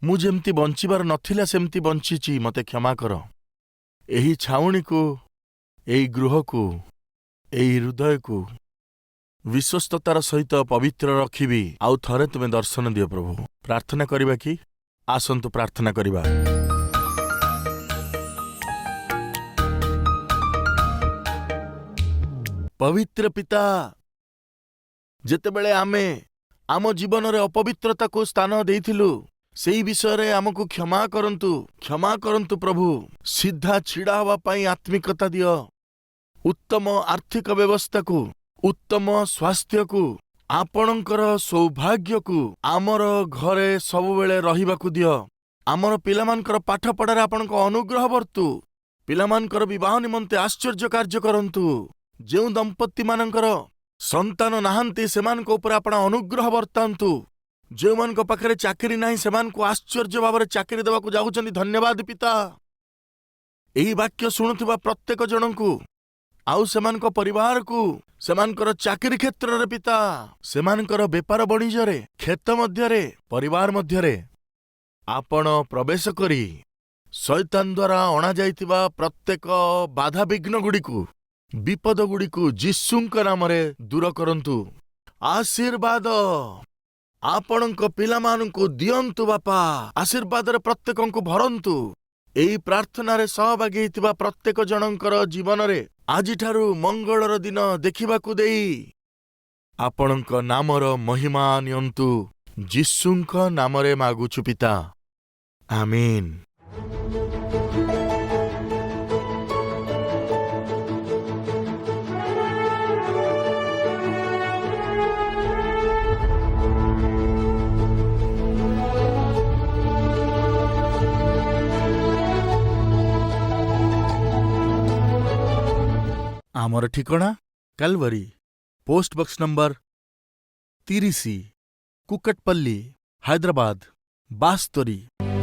ମୁଁ ଯେମିତି ବଞ୍ଚିବାର ନଥିଲା ସେମିତି ବଞ୍ଚିଛି। ମୋତେ କ୍ଷମା କର। ଏହି ଛାଉଣିକୁ, ଏହି ଗୃହକୁ, ଏହି ହୃଦୟକୁ ବିଶ୍ୱସ୍ତତାର ସହିତ ପବିତ୍ର ରଖିବି। ଆଉ ଥରେ ତୁମେ ଦର୍ଶନ ଦିଅ ପ୍ରଭୁ। ପ୍ରାର୍ଥନା କରିବା କି? ଆସନ୍ତୁ ପ୍ରାର୍ଥନା କରିବା। ପବିତ୍ର ପିତା, ଯେତେବେଳେ ଆମେ ଆମ ଜୀବନରେ ଅପବିତ୍ରତାକୁ ସ୍ଥାନ ଦେଇଥିଲୁ, ସେହି ବିଷୟରେ ଆମକୁ କ୍ଷମା କରନ୍ତୁ। କ୍ଷମା କରନ୍ତୁ ପ୍ରଭୁ। ସିଧା ଛିଡ଼ା ହେବା ପାଇଁ ଆତ୍ମିକତା ଦିଅ। ଉତ୍ତମ ଆର୍ଥିକ ବ୍ୟବସ୍ଥାକୁ, ଉତ୍ତମ ସ୍ୱାସ୍ଥ୍ୟକୁ, ଆପଣଙ୍କର ସୌଭାଗ୍ୟକୁ ଆମର ଘରେ ସବୁବେଳେ ରହିବାକୁ ଦିଅ। ଆମର ପିଲାମାନଙ୍କର ପାଠପଢ଼ାରେ ଆପଣଙ୍କ ଅନୁଗ୍ରହ ବର୍ତ୍ତୁ। ପିଲାମାନଙ୍କର ବିବାହ ନିମନ୍ତେ ଆଶ୍ଚର୍ଯ୍ୟ କାର୍ଯ୍ୟ କରନ୍ତୁ। ଯେଉଁ ଦମ୍ପତିମାନଙ୍କର ସନ୍ତାନ ନାହାନ୍ତି ସେମାନଙ୍କ ଉପରେ ଆପଣ ଅନୁଗ୍ରହ ବର୍ତ୍ତାନ୍ତୁ। ଯେଉଁମାନଙ୍କ ପାଖରେ ଚାକିରି ନାହିଁ ସେମାନଙ୍କୁ ଆଶ୍ଚର୍ଯ୍ୟ ଭାବରେ ଚାକିରି ଦେବାକୁ ଯାଉଛନ୍ତି। ଧନ୍ୟବାଦ ପିତା। ଏହି ବାକ୍ୟ ଶୁଣୁଥିବା ପ୍ରତ୍ୟେକ ଜଣଙ୍କୁ ଆଉ ସେମାନଙ୍କ ପରିବାରକୁ, ସେମାନଙ୍କର ଚାକିରି କ୍ଷେତ୍ରରେ ପିତା, ସେମାନଙ୍କର ବେପାର ବଣିଜରେ, କ୍ଷେତ ମଧ୍ୟରେ, ପରିବାର ମଧ୍ୟରେ ଆପଣ ପ୍ରବେଶ କରି ଶୈତାନ ଦ୍ୱାରା ଅଣାଯାଇଥିବା ପ୍ରତ୍ୟେକ ବାଧାବିଘ୍ନ ଗୁଡ଼ିକୁ, ବିପଦ ଗୁଡ଼ିକୁ ଯୀଶୁଙ୍କ ନାମରେ ଦୂର କରନ୍ତୁ। ଆଶୀର୍ବାଦ ଆପଣଙ୍କ ପିଲାମାନଙ୍କୁ ଦିଅନ୍ତୁ ବାପା। ଆଶୀର୍ବାଦରେ ପ୍ରତ୍ୟେକଙ୍କୁ ଭରନ୍ତୁ। ଏହି ପ୍ରାର୍ଥନାରେ ସହଭାଗୀ ହୋଇଥିବା ପ୍ରତ୍ୟେକ ଜଣଙ୍କର ଜୀବନରେ ଆଜିଠାରୁ ମଙ୍ଗଳର ଦିନ ଦେଖିବାକୁ ଦେଇ ଆପଣଙ୍କ ନାମର ମହିମା ନିଅନ୍ତୁ। ଯୀଶୁଙ୍କ ନାମରେ ମାଗୁଛୁ ପିତା, ଆମେନ୍। ଆମର ଠିକଣା କାଲଭାରୀ, post box number 30, Kukatpally, Hyderabad 72।